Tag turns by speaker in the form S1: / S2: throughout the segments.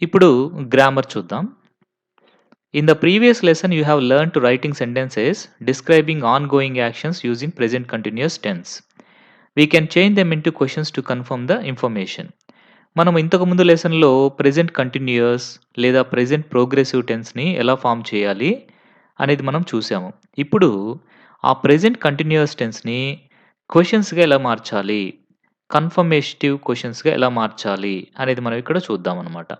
S1: ఇప్పుడు గ్రామర్ చూద్దాం. In the previous lesson, you have learned to writing sentences describing ongoing actions using present continuous tense. We can change them into questions to confirm the information. మనం ఇంతకు ముందు లెసన్‌లో present continuous లేదా present progressive టెన్స్‌ని ఎలా form చేయాలి అనేది మనం చూసాము. ఇప్పుడు ఆ ప్రెజెంట్ కంటిన్యూయస్ టెన్స్‌ని క్వెషన్స్‌గా ఎలా మార్చాలి? కన్ఫర్మేటివ్ క్వెషన్స్‌గా ఎలా మార్చాలి? అనేది మనం ఇక్కడ చూద్దామనమాట.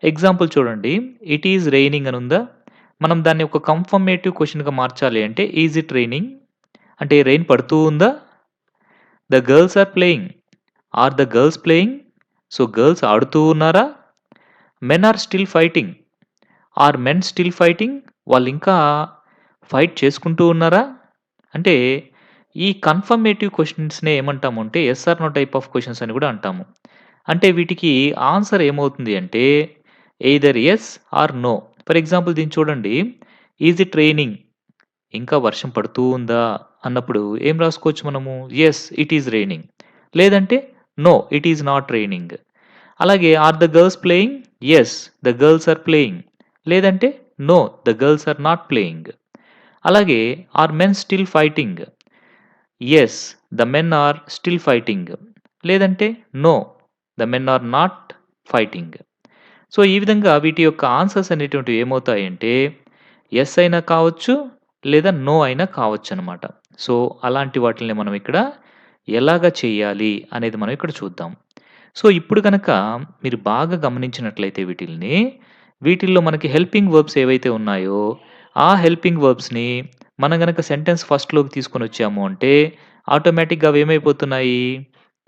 S1: ఎగ్జాంపుల్ చూడండి. ఇట్ ఈజ్ రెయినింగ్ అని ఉందా? మనం దాన్ని ఒక కన్ఫర్మేటివ్ క్వెషన్‌గా మార్చాలి అంటే ఈజ్ ఇట్ రెయినింగ్? అంటే రెయిన్ పడుతూ ఉందా? The girls are playing. Are the girls playing? So, girls ఆడుతూ ఉన్నారా? Men are still fighting. Are men still fighting? వాళ్ళింకా ఫైట్ చేసుకుంటూ ఉన్నారా? అంటే ఈ కన్ఫర్మేటివ్ క్వెషన్స్‌నే ఏమంటాము అంటే yes or no type of questions అని కూడా అంటాము. అంటే వీటికి ఆన్సర్ ఏమవుతుంది అంటే either yes or no. For example దీన్ని చూడండి. Is it raining? ఇంకా వర్షం పడుతూ ఉందా? అన్నప్పుడు ఏం రాసుకోవచ్చు మనము? Yes it is raining. లేదంటే no it is not raining. అలాగే are the girls playing? Yes the girls are playing. లేదంటే no the girls are not playing. అలాగే are men still fighting? Yes the men are still fighting. లేదంటే no the men are not fighting. So, ఈ విధంగా వీటి యొక్క answers అనేటువంటివి ఏమవుతాయంటే yes అయినా కావచ్చు, లేదా నో అయినా కావచ్చనమాట. సో, అలాంటి వాటిల్ని మనం ఇక్కడ ఎలాగా చేయాలి అనేది మనం ఇక్కడ చూద్దాం. సో, ఇప్పుడు గనక మీరు బాగా గమనించినట్లయితే వీటిల్లో మనకి హెల్పింగ్ వర్బ్స్ ఏవైతే ఉన్నాయో, ఆ హెల్పింగ్ వర్బ్స్‌ని మనం గనక సెంటెన్స్ ఫస్ట్‌లోకి తీసుకొనొచ్చాము అంటే ఆటోమేటిక్‌గా అవేమైపోతున్నాయి?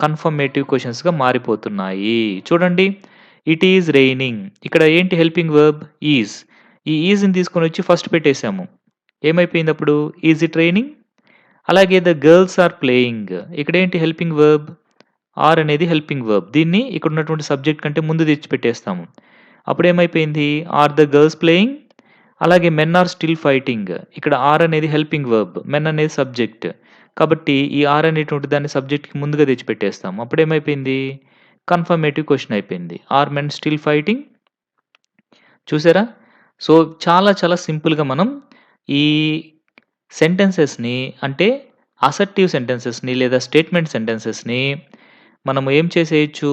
S1: కన్ఫర్మేటివ్ క్వెషన్స్‌గా మారిపోతున్నాయి. చూడండి. It is raining. ఇక్కడ ఏంటి హెల్పింగ్ వర్బ్? ఈజ్. ఈ ఈజ్‌ని తీసుకొనొచ్చి ఫస్ట్ పెట్టేసాము. ఏమైపోయిందప్పుడు? Is it raining? అలాగే ద గర్ల్స్ ఆర్ ప్లేయింగ్. ఇక్కడేంటి హెల్పింగ్ వర్బ్? ఆర్ అనేది హెల్పింగ్ వర్బ్. దీన్ని ఇక్కడున్నటువంటి సబ్జెక్ట్ కంటే ముందు తెచ్చిపెట్టేస్తాము. అప్పుడేమైపోయింది? Are the girls playing? అలాగే మెన్ ఆర్ స్టిల్ ఫైటింగ్. ఇక్కడ ఆర్ అనేది హెల్పింగ్ వర్బ్. మెన్ అనేది సబ్జెక్ట్. కాబట్టి ఈ ఆర్ అనేటువంటి దాన్ని సబ్జెక్ట్‌కి ముందుగా తెచ్చిపెట్టేస్తాం. అప్పుడేమైపోయింది? కన్ఫర్మేటివ్ క్వెషన్ అయిపోయింది. Are men still fighting? చూసారా? సో, చాలా చాలా సింపుల్‌గా మనం ఈ సెంటెన్సెస్‌ని అంటే అసర్టివ్ సెంటెన్సెస్‌ని లేదా స్టేట్మెంట్ సెంటెన్సెస్‌ని మనము ఏం చేసేయొచ్చు?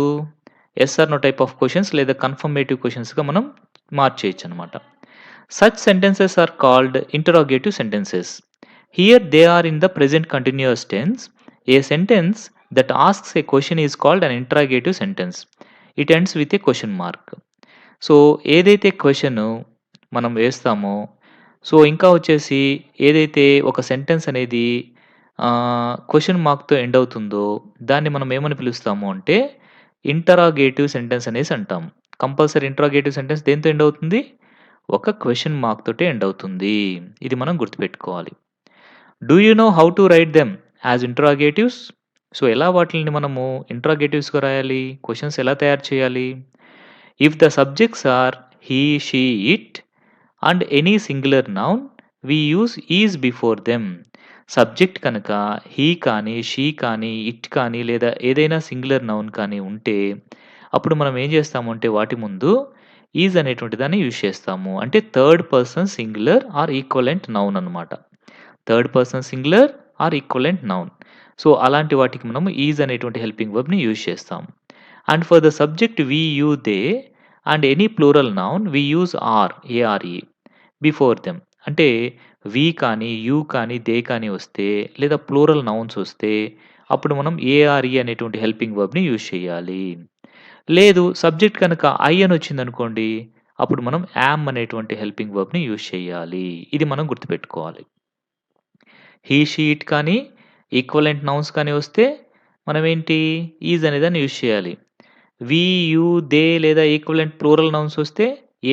S1: Yes or no type of questions లేదా కన్ఫర్మేటివ్ క్వెషన్స్‌గా మనం మార్చేయొచ్చనమాట. Such sentences are called interrogative sentences. Here they are in the present continuous tense. A sentence that asks a question is called an interrogative sentence. It ends with a question mark. So, ఏదైతే question మనం వేస్తామో, so, ఇంకా వచ్చేసి ఏదైతే ఒక sentence అనేది question మార్క్‌తో end అవుతుందో, దాన్ని మనం ఏమని పిలుస్తాము అంటే, ఇంటరాగేటివ్ సెంటెన్స్ అనేసి అంటాం. కంపల్సరీ ఇంటరాగేటివ్ సెంటెన్స్ దేనితో ఎండ్ అవుతుంది? ఒక క్వెషన్ మార్క్ తోటి ఎండ్ అవుతుంది. ఇది మనం గుర్తుపెట్టుకోవాలి. Do you know how to write them as interrogatives? So, ఎలా వాటిల్ని మనము ఇంటరాగేటివ్స్‌గా రాయాలి? క్వెషన్స్ ఎలా తయారు చేయాలి? If the subjects are he, she, it and any singular noun we use is before them. Subject కనుక హి కానీ, షీ కానీ, ఇట్ కానీ లేదా ఏదైనా సింగులర్ నౌన్ కానీ ఉంటే, అప్పుడు మనం ఏం చేస్తామంటే వాటి ముందు ఈజ్ అనేటువంటి దాన్ని యూజ్ చేస్తాము. అంటే third person singular or equivalent noun అనమాట. Third person singular or equivalent noun. So, అలాంటి వాటికి మనము ఈజ్ అనేటువంటి హెల్పింగ్ వర్బ్‌ని యూజ్ చేస్తాం. And for the subject we, you, they and any plural noun we use are, A R E before them. అంటే we కానీ, you కానీ, దే కానీ వస్తే లేదా ప్లూరల్ నౌన్స్ వస్తే అప్పుడు మనం ఏఆర్‌ఈ అనేటువంటి హెల్పింగ్ వర్బ్‌ని యూజ్ చేయాలి. లేదు సబ్జెక్ట్ కనుక ఐ అనొచ్చిందనుకోండి, అప్పుడు మనం యామ్ అనేటువంటి హెల్పింగ్ వర్బ్‌ని యూజ్ చేయాలి. ఇది మనం గుర్తుపెట్టుకోవాలి. హి, షీ, ఇట్ కానీ, ఈక్వలెంట్ నౌన్స్ కానీ వస్తే మనమేంటి ఈజ్ అనేదాన్ని యూజ్ చేయాలి. వి, యూ, దే లేదా ఈక్వలెంట్ ప్లూరల్ నౌన్స్ వస్తే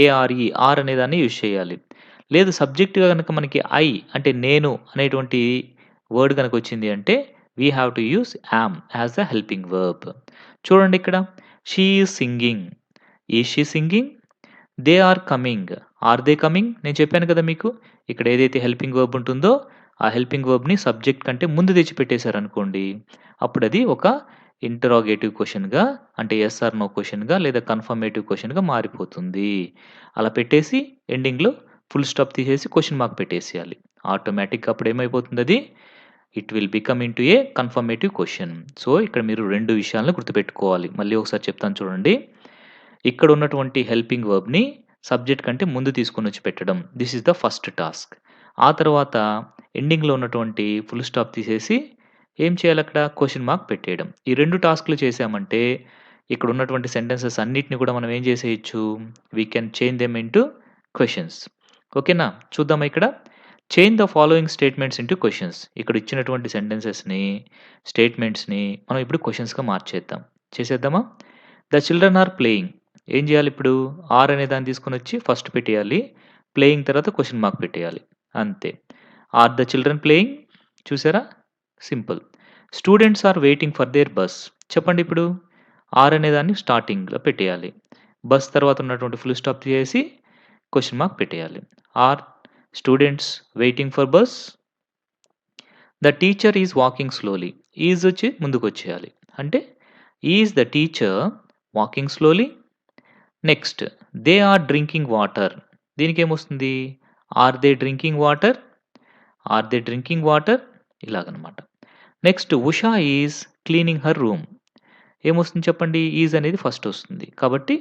S1: ఏఆర్‌ఈ ఆర్ అనేదాన్ని యూజ్ చేయాలి. లేదు సబ్జెక్ట్‌గా గనక మనకి ఐ అంటే నేను అనేటువంటి వర్డ్ గనక వచ్చింది అంటే we have to use am as the helping verb. చూడండి ఇక్కడ she is singing. Is she singing? They are coming. Are they coming? నేను చెప్పాను కదా మీకు. ఇక్కడ ఏదైతే హెల్పింగ్ వర్బ్ ఉంటుందో, ఆ హెల్పింగ్ వర్బ్‌ని సబ్జెక్ట్ కంటే ముందు తెచ్చిపెట్టేసారనుకోండి, అప్పుడది ఒక ఇంటరాగేటివ్ క్వెషన్‌గా అంటే యెస్ ఆర్ నో క్వెషన్‌గా లేదా కన్ఫర్మేటివ్ క్వెషన్‌గా మారిపోతుంది. అలా పెట్టేసి ఎండింగ్‌లో ఫుల్ స్టాప్ తీసేసి క్వెషన్ మార్క్ పెట్టేసేయాలి. ఆటోమేటిక్‌గా అప్పుడేమైపోతుందది it will become into a confirmative question. So, ఇక్కడ మీరు 2 విషయాలను గుర్తుపెట్టుకోవాలి. మళ్ళీ ఒకసారి చెప్తాను చూడండి. ఇక్కడ ఉన్నటువంటి హెల్పింగ్ వర్బ్‌ని సబ్జెక్ట్ కంటే ముందు తీసుకొనొచ్చి పెట్టడం. This is the first task. ఆ తర్వాత ఎండింగ్‌లో ఉన్నటువంటి ఫుల్ స్టాప్ తీసేసి ఏం చేయాలక్కడ క్వెషన్ మార్క్ పెట్టేయడం. ఈ 2 టాస్క్‌లు చేశామంటే ఇక్కడ ఉన్నటువంటి సెంటెన్సెస్ అన్నిటిని కూడా మనం ఏం చేసేయొచ్చు? We can change them into questions. ఓకేనా? చూద్దామా ఇక్కడ? Change the following statements into questions. ఇక్కడ ఇచ్చినటువంటి సెంటెన్సెస్‌ని, స్టేట్మెంట్స్‌ని మనం ఇప్పుడు క్వెషన్స్‌గా మార్చేద్దాం. చేసేద్దామా? The children are playing. ఏం చేయాలిప్పుడు? ఆర్ అనే దాన్ని తీసుకొనొచ్చి ఫస్ట్ పెట్టేయాలి. ప్లేయింగ్ తర్వాత క్వెషన్ మార్క్ పెట్టేయాలి. అంతే. Are the children playing? చూసారా? Simple. Students are waiting for their bus. చెప్పండిప్పుడు? ఆర్ అనే దాన్ని స్టార్టింగ్‌లో పెట్టేయాలి. బస్ తర్వాత ఉన్నటువంటి ఫుల్ స్టాప్ తీసేసి క్వెషన్ మార్క్ పెట్టేయాలి. Are students waiting for bus? The teacher is walking slowly. Is వచ్చి ముందుకొచ్చేయాలి. అంటే is the teacher walking slowly? Next they are drinking water. దీనికేమొస్తుంది? Are they drinking water? Are they drinking water? ఇలాగనమాట. Next Usha is cleaning her room. ఏమొస్తుంది చెప్పండి? Is అనేది first వస్తుంది. కాబట్టి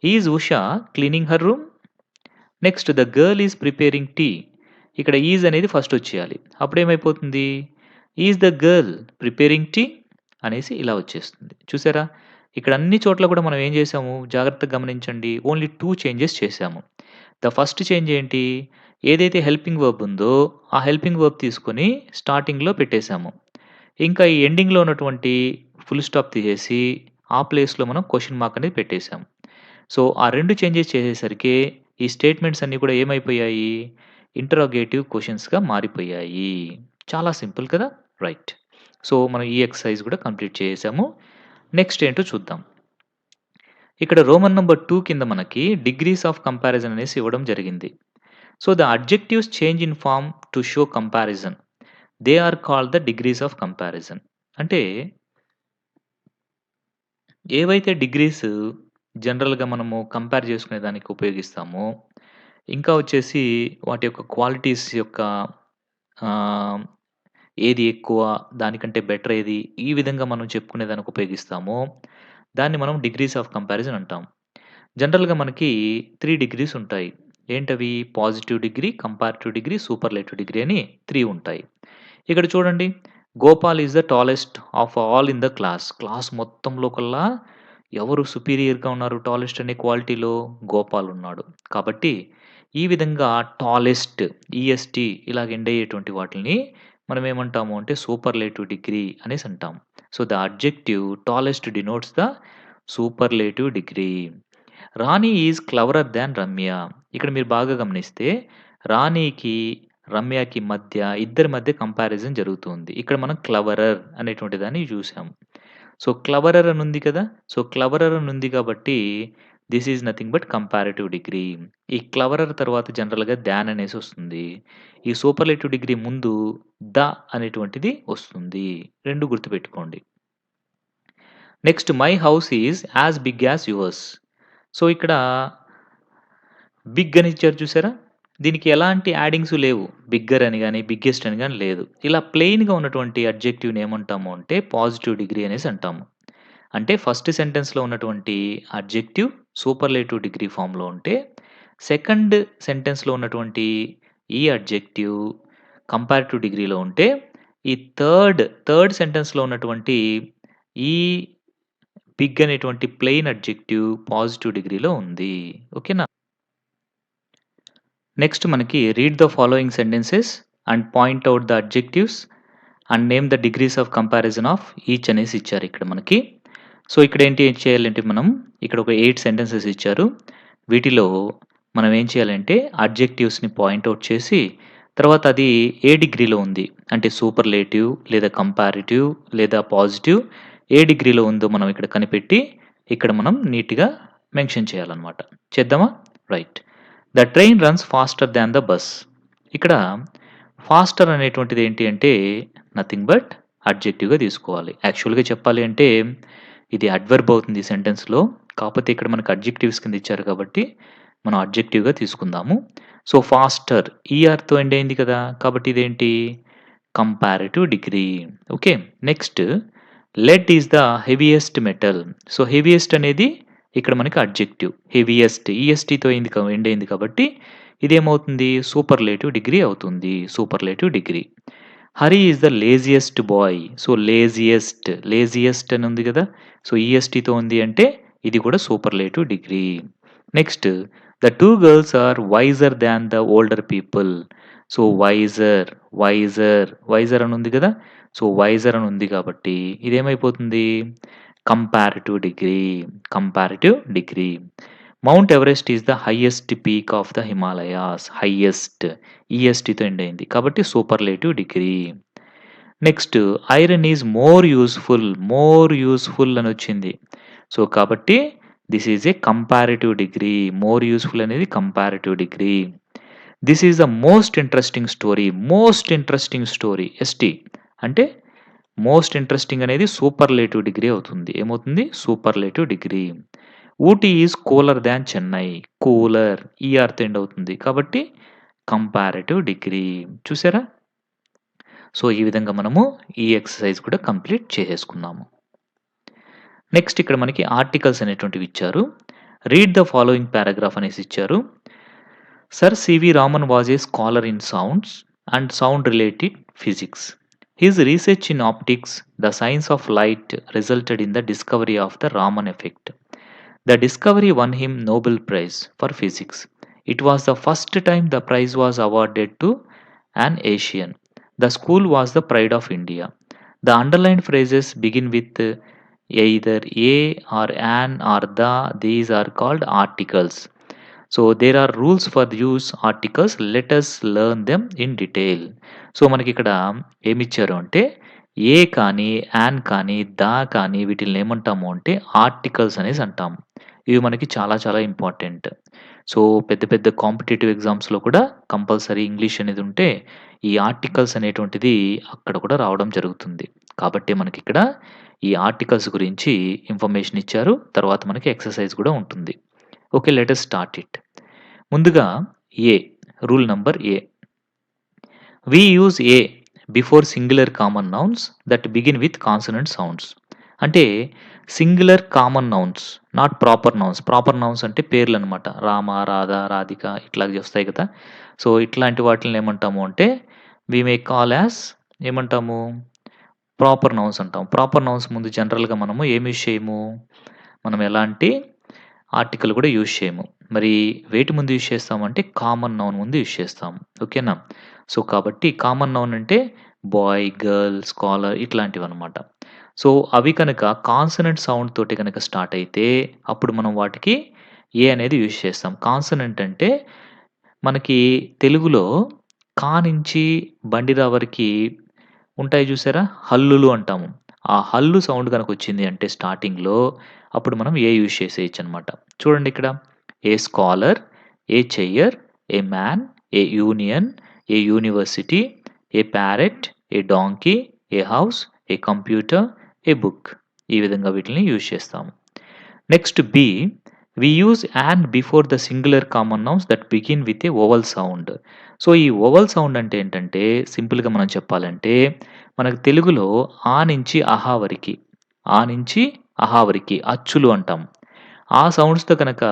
S1: is Usha cleaning her room? Next the girl is preparing tea. ఇక్కడ is అనేది first వచ్చేయాలి. అప్పుడేమైపోతుంది? Is the girl preparing tea అనేసి ఇలా వచ్చేస్తుంది. చూసారా? ఇక్కడ అన్ని చోట్ల కూడా మనం ఏం చేసాము? జాగ్రత్తగా గమనించండి. ఓన్లీ 2 చేంజెస్ చేశాము. ద ఫస్ట్ చేంజ్ ఏంటి? ఏదైతే హెల్పింగ్ వర్బ్ ఉందో ఆ హెల్పింగ్ వర్బ్ తీసుకొని స్టార్టింగ్‌లో పెట్టేసాము. ఇంకా ఈ ఎండింగ్‌లో ఉన్నటువంటి ఫుల్ స్టాప్ తీసేసి ఆ ప్లేస్‌లో మనం క్వెషన్ మార్క్ అనేది పెట్టేసాం. సో, ఆ 2 చేంజెస్ చేసేసరికి ఈ స్టేట్మెంట్స్ అన్నీ కూడా ఏమైపోయాయి? ఇంటరాగేటివ్ క్వెషన్స్‌గా మారిపోయాయి. చాలా సింపుల్ కదా! రైట్. సో, మనం ఈ ఎక్సర్‌సైజ్ కూడా కంప్లీట్ చేసేసాము. నెక్స్ట్ ఏంటో చూద్దాం. ఇక్కడ రోమన్ నంబర్ 2 కింద మనకి డిగ్రీస్ ఆఫ్ కంపారిజన్ అనేసి ఇవ్వడం జరిగింది. So, the adjectives change in form to show comparison. They are called the degrees of comparison. అంటే ఏవైతే డిగ్రీస్ జనరల్‌గా మనము కంపేర్ చేసుకునే దానికి ఉపయోగిస్తామో, ఇంకా వచ్చేసి వాటి యొక్క క్వాలిటీస్ యొక్క ఆహ్, ఏది ఎక్కువ, దానికంటే బెటర్ ఏది, ఈ విధంగా మనం చెప్పుకునే దానికి ఉపయోగిస్తామో, దాన్ని మనం డిగ్రీస్ ఆఫ్ కంపారిజన్ అంటాం. జనరల్‌గా మనకి 3 డిగ్రీస్ ఉంటాయి. ఏంటవి? Positive degree, comparative degree, superlative degree అని 3 ఉంటాయి. ఇక్కడ చూడండి. Gopal is the tallest of all in the class. Class మొత్తంలో కల్లా ఎవరు సుపీరియర్‌గా ఉన్నారు టాలెస్ట్ అనే క్వాలిటీలో? గోపాల్ ఉన్నాడు. కాబట్టి ఈ విధంగా టాలెస్ట్, ఈఎస్‌టీ ఇలాగ ఎండ్ అయ్యేటువంటి వాటిల్ని మనం ఏమంటాము అంటే సూపర్లేటివ్ డిగ్రీ అనేసి అంటాం. So, the adjective tallest denotes the superlative degree. Rani is cleverer than Ramya. ఇక్కడ మీరు బాగా గమనిస్తే రాణికి, రమ్యకి మధ్య ఇద్దరి మధ్య కంపారిజన్ జరుగుతుంది. ఇక్కడ మనం క్లెవరర్ అనేటువంటి దాన్ని చూసాం. సో, క్లెవరర్ అని ఉంది కదా! సో, క్లెవరర్ అని ఉంది కాబట్టి this is nothing but comparative degree. ఈ క్లెవరర్ తర్వాత జనరల్‌గా థాన్ అనేసి వస్తుంది. ఈ సూపర్లేటివ్ డిగ్రీ ముందు ద అనేటువంటిది వస్తుంది. 2 గుర్తుపెట్టుకోండి. Next my house is as big as yours. So, ఇక్కడ బిగ్ అని ఇచ్చారు చూసారా? దీనికి ఎలాంటి యాడింగ్స్ లేవు. బిగ్గర్ అని గాని, బిగ్గెస్ట్ అని గాని లేదు. ఇలా ప్లెయిన్‌గా ఉన్నటువంటి అడ్జెక్టివ్‌ని ఏమంటాము అంటే పాజిటివ్ డిగ్రీ అనేసి అంటాము. అంటే ఫస్ట్ సెంటెన్స్‌లో ఉన్నటువంటి అడ్జెక్టివ్ సూపర్లేటివ్ డిగ్రీ ఫార్మ్‌లో ఉంటే, సెకండ్ సెంటెన్స్‌లో ఉన్నటువంటి ఈ అడ్జెక్టివ్ కంపారిటివ్ డిగ్రీలో ఉంటే, ఈ థర్డ్ సెంటెన్స్‌లో ఉన్నటువంటి ఈ బిగ్ అనేటువంటి ప్లెయిన్ అడ్జెక్టివ్ పాజిటివ్ డిగ్రీలో ఉంది. ఓకేనా? నెక్స్ట్ మనకి read the following sentences and point out the adjectives and name the degrees of comparison of each అనేసి ఇచ్చారు ఇక్కడ మనకి. సో, ఇక్కడ ఏం చేయాలంటే మనం ఇక్కడ ఒక 8 సెంటెన్సెస్ ఇచ్చారు. వీటిలో మనం ఏం చేయాలంటే అడ్జెక్టివ్స్‌ని పాయింట్ ఔట్ చేసి, తర్వాత అది ఏ డిగ్రీలో ఉంది. అంటే సూపర్లేటివ్ లేదా కంపారిటివ్ లేదా పాజిటివ్ ఏ డిగ్రీలో ఉందో మనం ఇక్కడ కనిపెట్టి, ఇక్కడ మనం నీట్‌గా మెన్షన్ చేయాలన్నమాట. చేద్దామా? Right. The train runs faster than the bus. ఇక్కడ ఫాస్టర్ అనేటువంటిది ఏంటి అంటే నథింగ్ బట్ అడ్జెక్టివ్‌గా తీసుకోవాలి. యాక్చువల్‌గా చెప్పాలి అంటే ఇది అడ్వర్బ్ అవుతుంది ఈ సెంటెన్స్‌లో. కాపోతే ఇక్కడ మనకు అడ్జెక్టివ్స్ కింద ఇచ్చారు కాబట్టి మనం అడ్జెక్టివ్‌గా తీసుకుందాము. సో, ఫాస్టర్ ఈఆర్‌తో ఎండ్ అయింది కదా! కాబట్టి ఇదేంటి? Comparative degree. Okay. Next lead is the heaviest metal. So, heaviest అనేది ఇక్కడ మనకి అడ్జెక్టివ్. హెవియెస్ట్ ఈఎస్‌టీతో ఎండ్ అయింది కాబట్టి ఇదేమవుతుంది? సూపర్లేటివ్ డిగ్రీ అవుతుంది. Superlative degree. Hari is the laziest boy. So, laziest అని ఉంది కదా! సో, ఈఎస్‌టీతో ఉంది అంటే ఇది కూడా superlative degree. Next the 2 girls are wiser than the older people. So, wiser అని ఉంది కదా! సో, వైజర్ అని ఉంది కాబట్టి ఇదేమైపోతుంది? Comparative degree. Mount Everest is the highest peak of the Himalayas. Highest ఈఎస్‌టీతో ఎండ్ అయింది. కాబట్టి superlative degree. Next iron is more useful అనొచ్చింది. సో, కాబట్టి this is a comparative degree. More useful అనేది comparative degree. This is the most interesting story S T అంటే most interesting అనేది superlative degree అవుతుంది. ఏమవుతుంది? Superlative degree. Ooty is cooler than Chennai. Cooler ఈఆర్‌తో end అవుతుంది. కాబట్టి కంపారిటివ్ డిగ్రీ. చూసారా? సో, ఈ విధంగా మనము ఈ ఎక్సర్సైజ్ కూడా కంప్లీట్ చేసేసుకున్నాము. నెక్స్ట్ ఇక్కడ మనకి ఆర్టికల్స్ అనేటువంటివి ఇచ్చారు. రీడ్ ద ఫాలోయింగ్ పారాగ్రాఫ్ అనేసి ఇచ్చారు. Sir C V Raman was a scholar in sounds and sound related physics. His research in optics, the science of light, resulted in the discovery of the Raman effect. The discovery won him Nobel Prize for Physics. It was the first time the prize was awarded to an Asian. The school was the pride of India. The underlined phrases begin with either a or an or the. These are called articles. So, there are rules for use articles. Let us learn them in detail. So, మనకిక్కడ ఏమిచ్చారు అంటే ఏ కానీ, an కానీ, the కానీ వీటిల్ని ఏమంటాము అంటే articles అనేసి అంటాము. ఇవి మనకి చాలా చాలా ఇంపార్టెంట్. సో, పెద్ద పెద్ద కాంపిటీటివ్ ఎగ్జామ్స్‌లో కూడా కంపల్సరీ ఇంగ్లీష్ అనేది ఉంటే ఈ ఆర్టికల్స్ అనేటువంటిది అక్కడ కూడా రావడం జరుగుతుంది. కాబట్టి మనకిక్కడ ఈ ఆర్టికల్స్ గురించి ఇన్ఫర్మేషన్ ఇచ్చారు. తర్వాత మనకి ఎక్సర్సైజ్ కూడా ఉంటుంది. Okay. Let us start it. ముందుగా A rule number A. We use a before singular common nouns that begin with consonant sounds. అంటే singular common nouns not proper nouns. Proper nouns అంటే పేర్లు అనమాట. రామ, రాధ, రాధిక ఇట్లాగ వస్తాయి కదా! సో, ఇట్లాంటి వాటిల్ని ఏమంటాము అంటే వి మే కాల్ యాస్ ఏమంటాము? ప్రాపర్ నౌన్స్ అంటాం. ప్రాపర్ నౌన్స్ ముందు జనరల్‌గా మనము ఏమి యూజ్ చేయము? మనం ఎలాంటి ఆర్టికల్ కూడా యూజ్ చేయము. మరి వేటి ముందు యూజ్ చేస్తామంటే కామన్ నౌన్ ముందు యూజ్ చేస్తాము. ఓకేనా? సో, కాబట్టి కామన్ నౌన్ అంటే బాయ్, గర్ల్, స్కాలర్ ఇట్లాంటివన్నమాట. సో, అవి కనుక కాన్సనెంట్ సౌండ్ తోటి గనక స్టార్ట్ అయితే అప్పుడు మనం వాటికి ఏ అనేది యూజ్ చేస్తాం. కాన్సనెంట్ అంటే మనకి తెలుగులో కా నుంచి బండిరా వరకి ఉంటాయి చూసారా? హల్లులు అంటాము. ఆ హల్లు సౌండ్ గనకొచ్చింది అంటే స్టార్టింగ్‌లో అప్పుడు మనం ఏ యూజ్ చేసేయొచ్చనమాట. చూడండి ఇక్కడ a scholar, a chair, a man, a union, a university, a parrot, a donkey, a house, a computer, a book. ఈ విధంగా వీటిల్ని యూజ్ చేస్తాము. Next B. We use an before the singular common nouns that begin with a vowel sound. So, ఈ vowel sound అంటే ఏంటంటే సింపుల్‌గా మనం చెప్పాలంటే మనకు తెలుగులో ఆ నుంచి అహా వరకి, ఆ నుంచి అహా వరకి అచ్చులు అంటాం. ఆ సౌండ్స్‌తో కనుక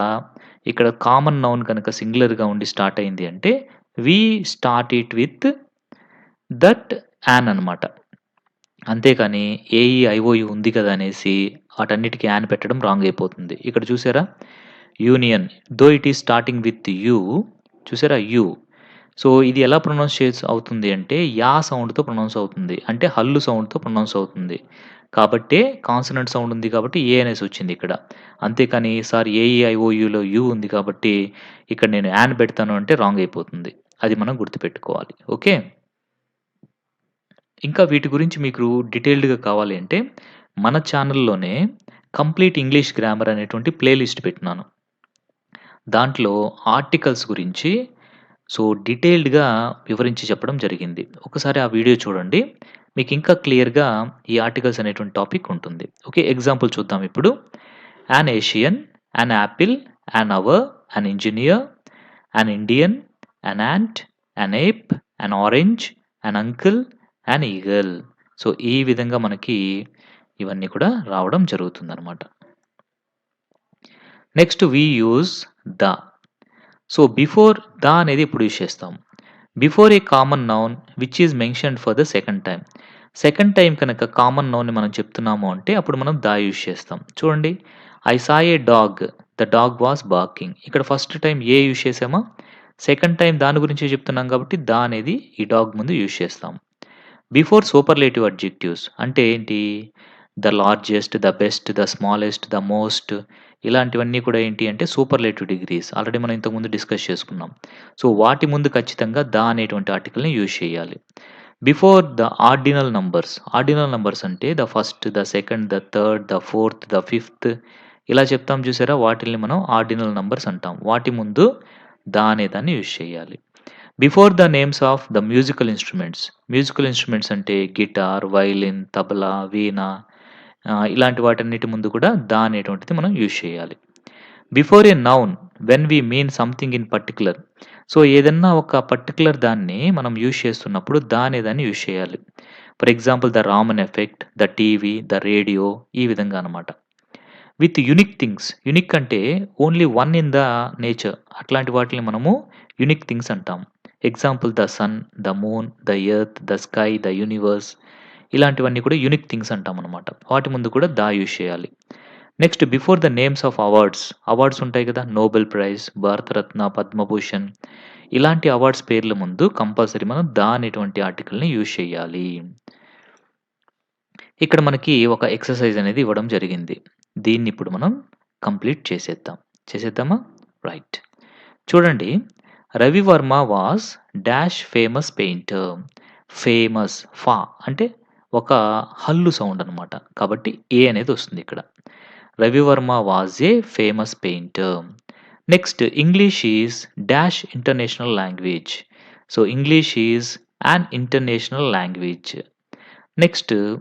S1: ఇక్కడ కామన్ నౌన్ కనుక సింగులర్‌గా ఉండి స్టార్ట్ అయింది అంటే we start it with that an అనమాట. అంతేకాని ఏఈ, ఐఓయు ఉంది కదా అనేసి వాటన్నిటికి యాన్ పెట్టడం రాంగ్ అయిపోతుంది. ఇక్కడ చూసారా? Union though it is starting with you. చూసారా? యూ. సో, ఇది ఎలా ప్రొనౌన్స్ అవుతుంది అంటే యా సౌండ్‌తో ప్రొనౌన్స్ అవుతుంది. అంటే హల్లు సౌండ్‌తో ప్రొనౌన్స్ అవుతుంది. కాబట్టే కాన్సనెంట్ సౌండ్ ఉంది కాబట్టి ఏ అనేసి వచ్చింది ఇక్కడ. అంతేకాని సార్ ఏఈఐఓయూలో యూ ఉంది కాబట్టి ఇక్కడ నేను యాన్ పెడతాను అంటే రాంగ్ అయిపోతుంది. అది మనం గుర్తుపెట్టుకోవాలి. ఓకే. ఇంకా వీటి గురించి మీకు డీటెయిల్డ్‌గా కావాలి అంటే మన ఛానల్‌లోనే కంప్లీట్ ఇంగ్లీష్ గ్రామర్ అనేటువంటి ప్లే లిస్ట్ పెట్టినాను. దాంట్లో ఆర్టికల్స్ గురించి సో, డీటెయిల్డ్‌గా వివరించి చెప్పడం జరిగింది. ఒకసారి ఆ వీడియో చూడండి. మీకు ఇంకా క్లియర్‌గా ఈ ఆర్టికల్స్ అనేటువంటి టాపిక్ ఉంటుంది. ఓకే. ఎగ్జాంపుల్ చూద్దాం ఇప్పుడు. An Asian, an apple, an hour, an engineer, an Indian, an ant, an ape, an orange, an uncle, an eagle. So, ఈ విధంగా మనకి ఇవన్నీ కూడా రావడం జరుగుతుందనమాట. Next we use the. So, before the అనేది ఎప్పుడు యూజ్ చేస్తాం? Before a common noun which is mentioned for the second time. Second time కనుక కామన్ నౌన్‌ని మనం చెప్తున్నాము అంటే అప్పుడు మనం ద యూజ్ చేస్తాం. చూడండి. I saw A dog. The dog was barking. ఇక్కడ ఫస్ట్ టైమ్ ఏ యూజ్ చేసామా? సెకండ్ టైమ్ దాని గురించే చెప్తున్నాం కాబట్టి ద అనేది ఈ డాగ్ ముందు యూజ్ చేస్తాం. బిఫోర్ సూపర్లేటివ్ అడ్జెక్టివ్స్ అంటే ఏంటి? The largest, the best, the smallest, the most ఇలాంటివన్నీ కూడా ఏంటి అంటే సూపర్లేటివ్ డిగ్రీస్. ఆల్రెడీ మనం ఇంతకుముందు డిస్కస్ చేసుకున్నాం. సో, వాటి ముందు ఖచ్చితంగా ద అనేటువంటి ఆర్టికల్‌ని యూజ్ చేయాలి. Before the ordinal numbers. Ordinal numbers అంటే the first, the second, the third, the fourth, the fifth ఇలా చెప్తాం చూసారా? వాటిల్ని మనం ఆర్డినల్ నంబర్స్ అంటాం. వాటి ముందు ద అనే దాన్ని యూజ్ చేయాలి. Before the names of the musical instruments. Musical instruments అంటే గిటార్, వయలిన్, తబలా, వీణ ఇలాంటి వాటన్నిటి ముందు కూడా ద అనేటువంటిది మనం యూజ్ చేయాలి. Before a noun when we mean something in particular. So, ఏదన్నా ఒక పర్టిక్యులర్ దాన్ని మనం యూజ్ చేస్తున్నప్పుడు ద అనే దాన్ని యూజ్ చేయాలి. For example the Raman effect, the TV, the radio ఈ విధంగా అనమాట. With unique things. యూనిక్ అంటే only one in the nature. అట్లాంటి వాటిని మనము యూనిక్ థింగ్స్ అంటాం. Example the sun, the moon, the earth, the sky, the universe ఇలాంటివన్నీ కూడా యూనిక్ థింగ్స్ అంటామనమాట. వాటి ముందు కూడా ద యూజ్ చేయాలి. Next before the names of awards. Awards ఉంటాయి కదా! నోబెల్ ప్రైజ్, భారతరత్న, పద్మభూషణ్ ఇలాంటి అవార్డ్స్ పేర్ల ముందు కంపల్సరీ మనం ద అనేటువంటి ఆర్టికల్‌ని యూజ్ చేయాలి. ఇక్కడ మనకి ఒక ఎక్సర్సైజ్ అనేది ఇవ్వడం జరిగింది. దీన్ని ఇప్పుడు మనం కంప్లీట్ చేసేద్దాం. చేసేద్దామా? రైట్. చూడండి. Ravi Varma was dash famous painter. Famous ఫా అంటే ఒక హల్లు సౌండ్ అనమాట. కాబట్టి ఏ అనేది వస్తుంది ఇక్కడ. Ravi Varma was a famous painter. Next English is dash international language. So, English is an international language. Next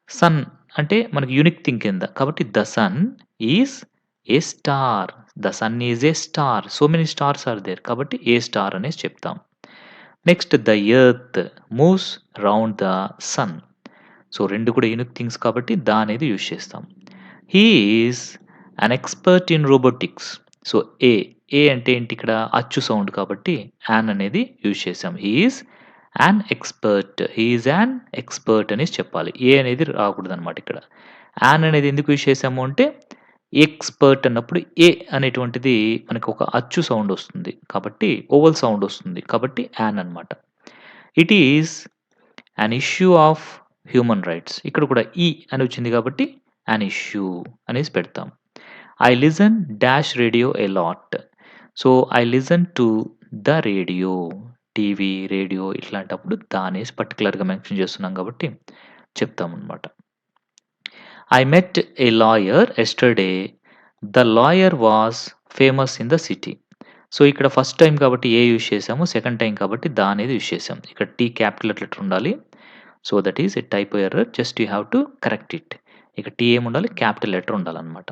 S1: sun అంటే మనకి యూనిక్ థింగ్ కింద. కాబట్టి the sun is a star. The sun is a star. So many stars are there. కాబట్టి a star అనేసి చెప్తాం. Next the earth moves round the sun. So, 2 కూడా unique things కాబట్టి the అనేది యూజ్ చేస్తాం. He is an expert in robotics. So, ఏ. ఏ అంటే ఏంటి ఇక్కడ? అచ్చు సౌండ్ కాబట్టి యాన్ అనేది యూజ్ చేసాం. He is an expert. He is an expert అనేసి చెప్పాలి. ఏ అనేది రాకూడదనమాట ఇక్కడ. యాన్ అనేది ఎందుకు యూజ్ చేసాము అంటే ఎక్స్‌పర్ట్ అన్నప్పుడు ఏ అనేటువంటిది మనకు ఒక అచ్చు సౌండ్ వస్తుంది. కాబట్టి ఓవెల్ సౌండ్ వస్తుంది. కాబట్టి యాన్ అనమాట. It is an issue of human rights. ఇక్కడ కూడా ఈ అని వచ్చింది కాబట్టి యాన్ ఇష్యూ అనేసి పెడతాం. I listen dash radio a lot. So, I listen to the radio. TV, radio ఇట్లాంటప్పుడు ద అనేసి పర్టిక్యులర్‌గా మెన్షన్ చేస్తున్నాం కాబట్టి చెప్తామనమాట. I met a lawyer yesterday. The lawyer was famous in the city. So, ఇక్కడ first time కాబట్టి a use చేసాము. Second time కాబట్టి ద అనేది యూజ్ చేసాం. ఇక్కడ టీ క్యాపిటల్ లెటర్ ఉండాలి. So, that is a typo error. Just you have to correct it. ఇక tea ఏముండాలి? క్యాపిటల్ లెటర్ ఉండాలనమాట.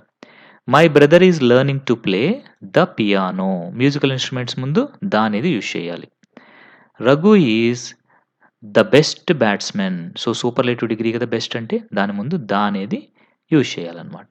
S1: My brother is learning to play the piano. Musical instruments ముందు the అనేది use చేయాలి. Raghu is the best batsmen. So, superlative degree కదా best అంటే దాని ముందు ద అనేది యూజ్ చేయాలనమాట.